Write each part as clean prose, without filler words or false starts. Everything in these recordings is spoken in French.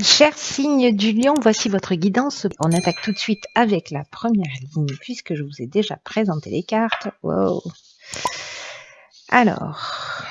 Cher signe du lion, voici votre guidance. On attaque tout de suite avec la première ligne puisque je vous ai déjà présenté les cartes. Wow. Alors,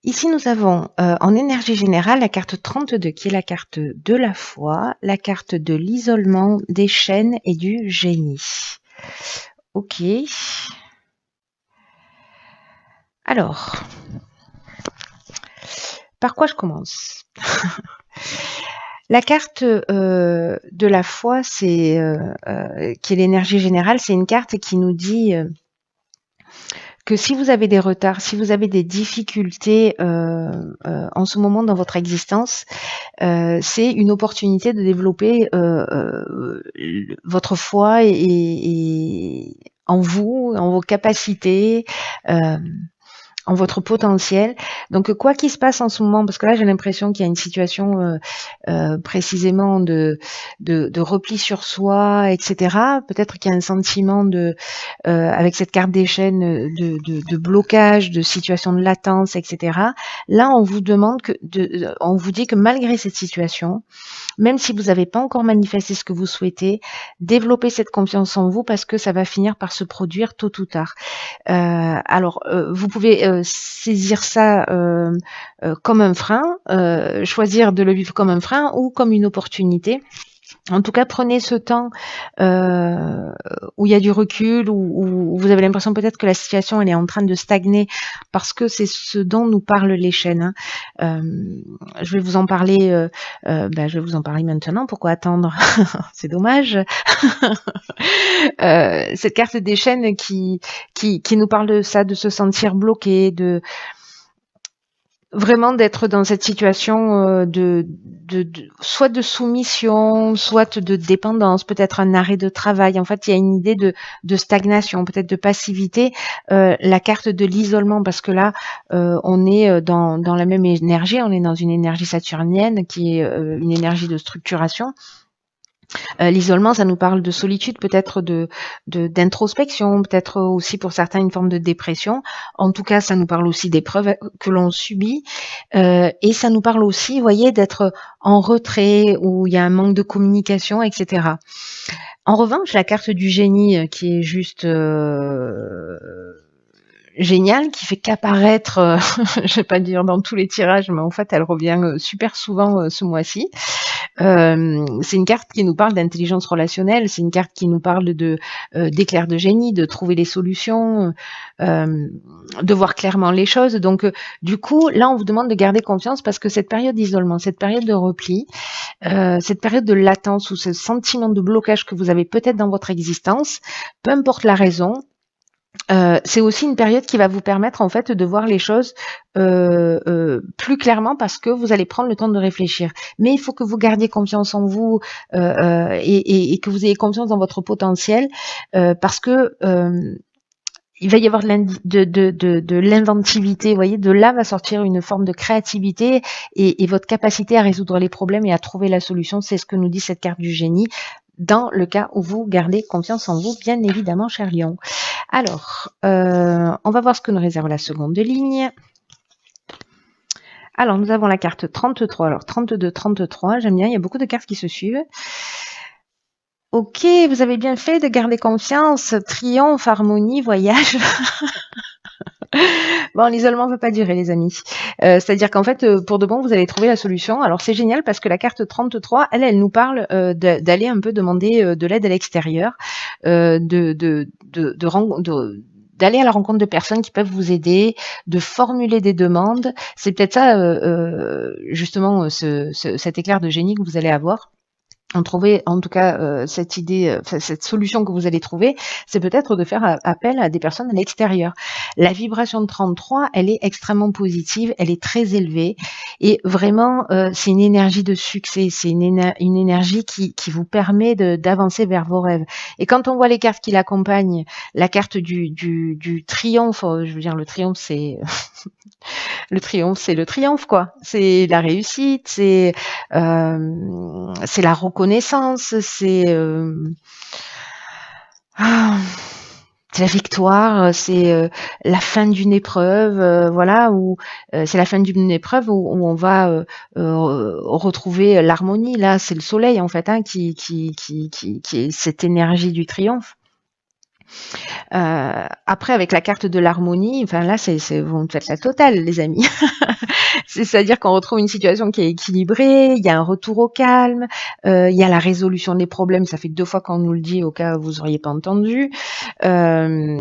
ici nous avons en énergie générale la carte 32 qui est la carte de la foi, la carte de l'isolement, des chaînes et du génie. Ok. Alors, par quoi je commence? La carte de la foi, c'est qui est l'énergie générale, c'est une carte qui nous dit que si vous avez des retards, si vous avez des difficultés en ce moment dans votre existence, c'est une opportunité de développer votre foi et en vous, en vos capacités. En votre potentiel. Donc quoi qu'il se passe en ce moment, parce que là j'ai l'impression qu'il y a une situation précisément de repli sur soi, etc. Peut-être qu'il y a un sentiment avec cette carte des chaînes de blocage, de situation de latence, etc. Là on vous demande on vous dit que malgré cette situation, même si vous n'avez pas encore manifesté ce que vous souhaitez, développez cette confiance en vous parce que ça va finir par se produire tôt ou tard. Alors, vous pouvez saisir ça comme un frein, choisir de le vivre comme un frein ou comme une opportunité. En tout cas, prenez ce temps où il y a du recul, où vous avez l'impression peut-être que la situation elle est en train de stagner, parce que c'est ce dont nous parlent les chaînes. Je vais vous en parler. Je vais vous en parler maintenant. Pourquoi attendre? C'est dommage. Cette carte des chaînes qui nous parle de ça, de se sentir bloqué, de vraiment d'être dans cette situation soit de soumission, soit de dépendance, peut-être un arrêt de travail. En fait, il y a une idée de stagnation, peut-être de passivité. La carte de l'isolement, parce que là, on est dans la même énergie, on est dans une énergie saturnienne qui est une énergie de structuration. L'isolement, ça nous parle de solitude, peut-être d'introspection, peut-être aussi pour certains une forme de dépression. En tout cas, ça nous parle aussi d'épreuves que l'on subit. Et ça nous parle aussi, vous voyez, d'être en retrait, où il y a un manque de communication, etc. En revanche, la carte du génie, qui est juste géniale, qui fait qu'apparaître, je vais pas dire dans tous les tirages, mais en fait, elle revient super souvent ce mois-ci. C'est une carte qui nous parle d'intelligence relationnelle, c'est une carte qui nous parle d'éclair de génie, de trouver les solutions, de voir clairement les choses. Donc, du coup, là, on vous demande de garder confiance parce que cette période d'isolement, cette période de repli, cette période de latence ou ce sentiment de blocage que vous avez peut-être dans votre existence, peu importe la raison, c'est aussi une période qui va vous permettre en fait de voir les choses plus clairement parce que vous allez prendre le temps de réfléchir. Mais il faut que vous gardiez confiance en vous et que vous ayez confiance dans votre potentiel parce que il va y avoir de l'inventivité, vous voyez, de là va sortir une forme de créativité et votre capacité à résoudre les problèmes et à trouver la solution. C'est ce que nous dit cette carte du génie dans le cas où vous gardez confiance en vous, bien évidemment, cher Lion. Alors, on va voir ce que nous réserve la seconde ligne. Alors, nous avons la carte 33. Alors, 32, 33, j'aime bien, il y a beaucoup de cartes qui se suivent. Ok, vous avez bien fait de garder confiance. Triomphe, harmonie, voyage. Bon, l'isolement ne va pas durer, les amis. C'est-à-dire qu'en fait, pour de bon, vous allez trouver la solution. Alors, c'est génial parce que la carte 33, elle nous parle d'aller un peu demander de l'aide à l'extérieur, d'aller à la rencontre de personnes qui peuvent vous aider, de formuler des demandes. C'est peut-être ça, justement, cet éclair de génie que vous allez avoir. En tout cas cette idée, cette solution que vous allez trouver, c'est peut-être de faire appel à des personnes à l'extérieur. La vibration de 33, elle est extrêmement positive, elle est très élevée et vraiment c'est une énergie de succès, c'est une énergie qui vous permet d'avancer vers vos rêves. Et quand on voit les cartes qui l'accompagnent, la carte du triomphe, je veux dire le triomphe c'est le triomphe quoi, c'est la réussite, c'est la reconnaissance, c'est c'est la victoire, c'est la fin d'une épreuve, voilà, ou c'est la fin d'une épreuve où on va retrouver l'harmonie. Là, c'est le soleil en fait, hein, qui est cette énergie du triomphe. Après, avec la carte de l'harmonie, enfin là, vous me faites la totale, les amis. C'est-à-dire qu'on retrouve une situation qui est équilibrée, il y a un retour au calme, il y a la résolution des problèmes. Ça fait 2 fois qu'on nous le dit, au cas où vous auriez pas entendu. Euh,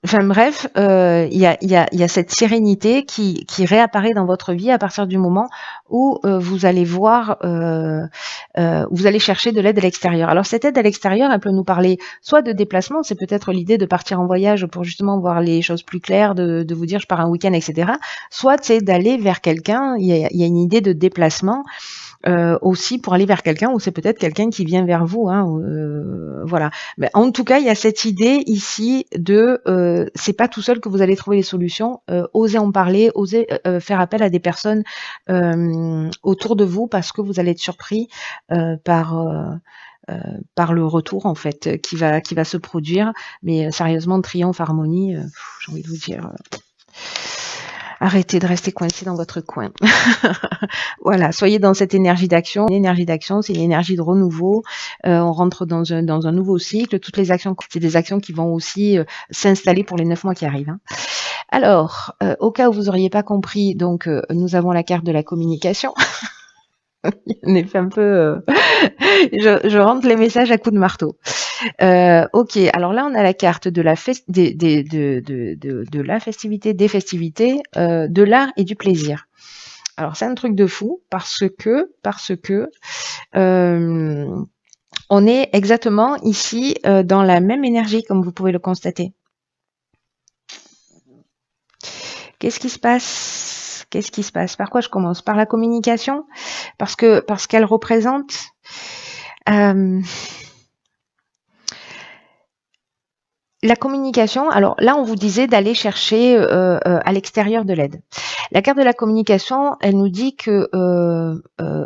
Enfin bref, il y a cette sérénité qui réapparaît dans votre vie à partir du moment où vous allez voir, vous allez chercher de l'aide à l'extérieur. Alors cette aide à l'extérieur, elle peut nous parler soit de déplacement, c'est peut-être l'idée de partir en voyage pour justement voir les choses plus claires, de vous dire je pars un week-end, etc. Soit c'est d'aller vers quelqu'un, il y a une idée de déplacement. Aussi pour aller vers quelqu'un ou c'est peut-être quelqu'un qui vient vers vous, hein, voilà. Mais en tout cas, il y a cette idée ici de c'est pas tout seul que vous allez trouver les solutions. Osez en parler, osez faire appel à des personnes autour de vous parce que vous allez être surpris par le retour en fait qui va se produire. Mais sérieusement, triomphe, harmonie, j'ai envie de vous dire. Arrêtez de rester coincé dans votre coin. Voilà, soyez dans cette énergie d'action. Une énergie d'action, c'est une énergie de renouveau. On rentre dans un nouveau cycle. Toutes les actions, c'est des actions qui vont aussi s'installer pour les 9 mois qui arrivent. Hein. Alors, au cas où vous n'auriez pas compris, donc nous avons la carte de la communication. On est un peu... je rentre les messages à coups de marteau. Ok, alors là on a la carte de la, de la festivité, des festivités, de l'art et du plaisir. Alors c'est un truc de fou parce que on est exactement ici dans la même énergie comme vous pouvez le constater. Qu'est-ce qui se passe? Qu'est-ce qui se passe? Par quoi je commence? Par la communication? Parce qu'elle représente la communication. Alors là, on vous disait d'aller chercher à l'extérieur de l'aide. La carte de la communication, elle nous dit que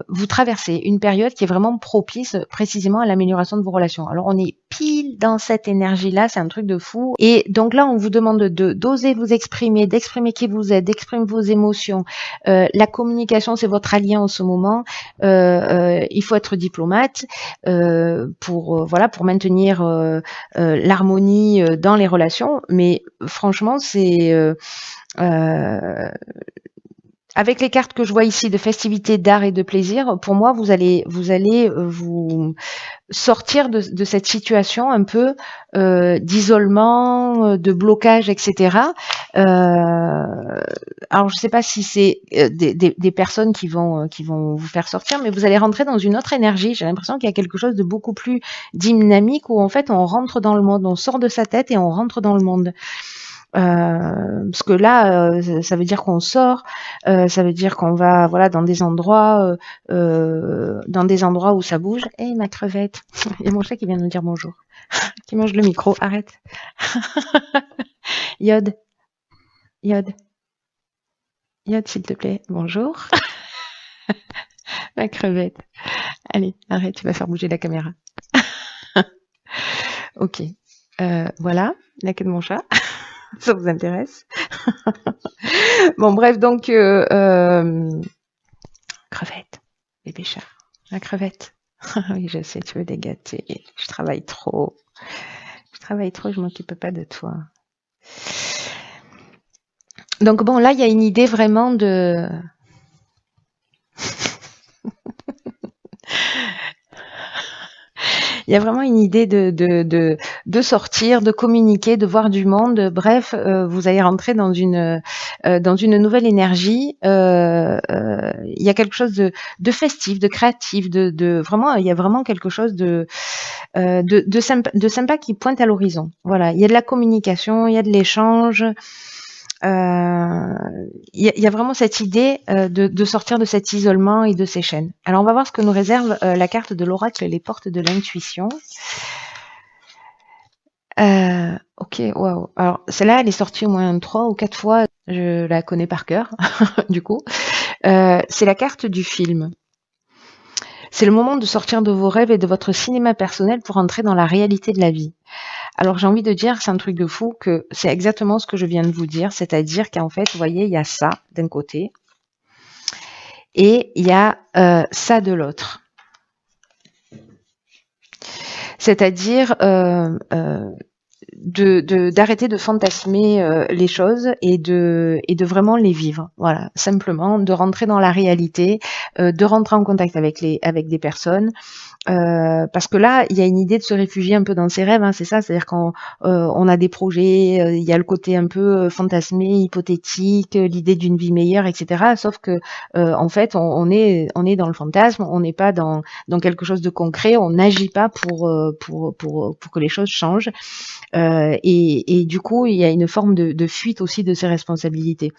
vous traversez une période qui est vraiment propice précisément à l'amélioration de vos relations. Alors on est pile dans cette énergie-là, c'est un truc de fou. Et donc là, on vous demande d'oser vous exprimer, d'exprimer qui vous êtes, d'exprimer vos émotions. La communication, c'est votre allié en ce moment. Il faut être diplomate pour maintenir l'harmonie dans les relations. Mais franchement, c'est avec les cartes que je vois ici de festivités, d'art et de plaisir, pour moi, vous allez vous sortir de cette situation un peu d'isolement, de blocage, etc. Alors, je ne sais pas si c'est des personnes qui vont vous faire sortir, mais vous allez rentrer dans une autre énergie. J'ai l'impression qu'il y a quelque chose de beaucoup plus dynamique où en fait on rentre dans le monde, on sort de sa tête et on rentre dans le monde. Parce que là, ça veut dire qu'on sort, ça veut dire qu'on va, dans des endroits où ça bouge. Et ma crevette, il y a mon chat qui vient de nous dire bonjour, qui mange le micro. Arrête. Yod, s'il te plaît. Bonjour. Ma crevette. Allez, arrête, tu vas faire bouger la caméra. Ok. Voilà, la queue de mon chat. Ça vous intéresse? Bon, bref, donc crevette, bébé chat, la crevette. Oui, je sais, tu veux les gâter. Je travaille trop, je m'occupe pas de toi. Donc bon, là, il y a une idée vraiment de... Il y a vraiment une idée de sortir, de communiquer, de voir du monde. Bref, vous allez rentrer dans une nouvelle énergie. Il y a quelque chose de festif, de créatif, de vraiment. Il y a vraiment quelque chose de sympa qui pointe à l'horizon. Voilà, il y a de la communication, il y a de l'échange. Il y a vraiment cette idée de sortir de cet isolement et de ces chaînes. Alors on va voir ce que nous réserve la carte de l'oracle, les portes de l'intuition. Ok, waouh. Alors celle-là, elle est sortie au moins 3 ou 4 fois. Je la connais par cœur, du coup. C'est la carte du film. C'est le moment de sortir de vos rêves et de votre cinéma personnel pour entrer dans la réalité de la vie. Alors j'ai envie de dire, c'est un truc de fou, que c'est exactement ce que je viens de vous dire, c'est-à-dire qu'en fait, vous voyez, il y a ça d'un côté et il y a ça de l'autre. C'est-à-dire d'arrêter de fantasmer les choses et de vraiment les vivre. Voilà, simplement de rentrer dans la réalité, de rentrer en contact avec des personnes. Parce que là, il y a une idée de se réfugier un peu dans ses rêves, hein, c'est ça, c'est-à-dire qu'on on a des projets, il y a le côté un peu fantasmé, hypothétique, l'idée d'une vie meilleure, etc. Sauf que en fait, on est dans le fantasme, on n'est pas dans quelque chose de concret, on n'agit pas pour que les choses changent. Et du coup, il y a une forme de fuite aussi de ses responsabilités.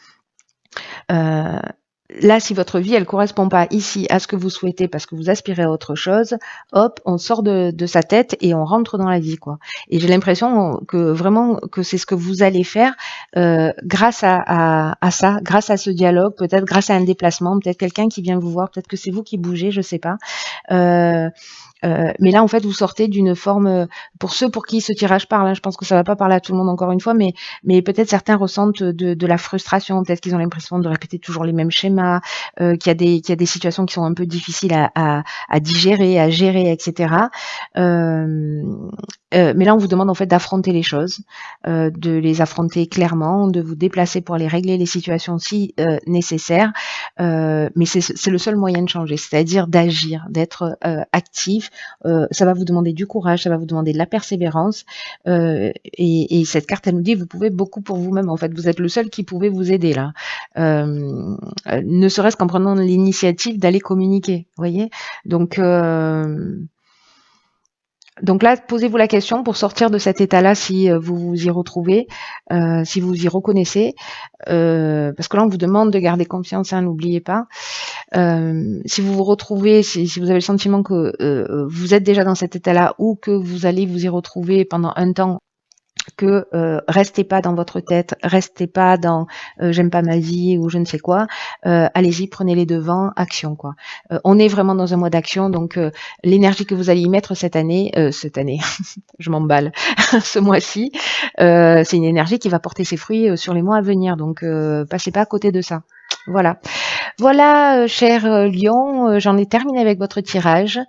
Là, si votre vie, elle correspond pas ici à ce que vous souhaitez parce que vous aspirez à autre chose, hop, on sort de sa tête et on rentre dans la vie, quoi. Et j'ai l'impression que vraiment que c'est ce que vous allez faire grâce à ça, grâce à ce dialogue, peut-être grâce à un déplacement, peut-être quelqu'un qui vient vous voir, peut-être que c'est vous qui bougez, je sais pas. Mais là, en fait, vous sortez d'une forme, pour ceux pour qui ce tirage parle, hein, je pense que ça va pas parler à tout le monde encore une fois, mais peut-être certains ressentent de la frustration, peut-être qu'ils ont l'impression de répéter toujours les mêmes schémas, qu'il y a des situations qui sont un peu difficiles à digérer, à gérer, etc. Mais là, on vous demande en fait d'affronter les choses, de les affronter clairement, de vous déplacer pour aller régler les situations si nécessaire. Mais c'est le seul moyen de changer, c'est-à-dire d'agir, d'être actif. Ça va vous demander du courage, ça va vous demander de la persévérance. Et cette carte, elle nous dit, vous pouvez beaucoup pour vous-même. En fait, vous êtes le seul qui pouvait vous aider là. Ne serait-ce qu'en prenant l'initiative d'aller communiquer, vous voyez. Donc là, posez-vous la question pour sortir de cet état-là si vous vous y retrouvez, si vous vous y reconnaissez, parce que là, on vous demande de garder confiance, hein, n'oubliez pas. Si vous vous retrouvez, si vous avez le sentiment que vous êtes déjà dans cet état-là ou que vous allez vous y retrouver pendant un temps, que restez pas dans votre tête, restez pas dans j'aime pas ma vie ou je ne sais quoi, allez-y, prenez les devants, action quoi. On est vraiment dans un mois d'action, donc l'énergie que vous allez y mettre cette année, je m'emballe, ce mois-ci, c'est une énergie qui va porter ses fruits sur les mois à venir, donc passez pas à côté de ça. Voilà, cher Lion, j'en ai terminé avec votre tirage.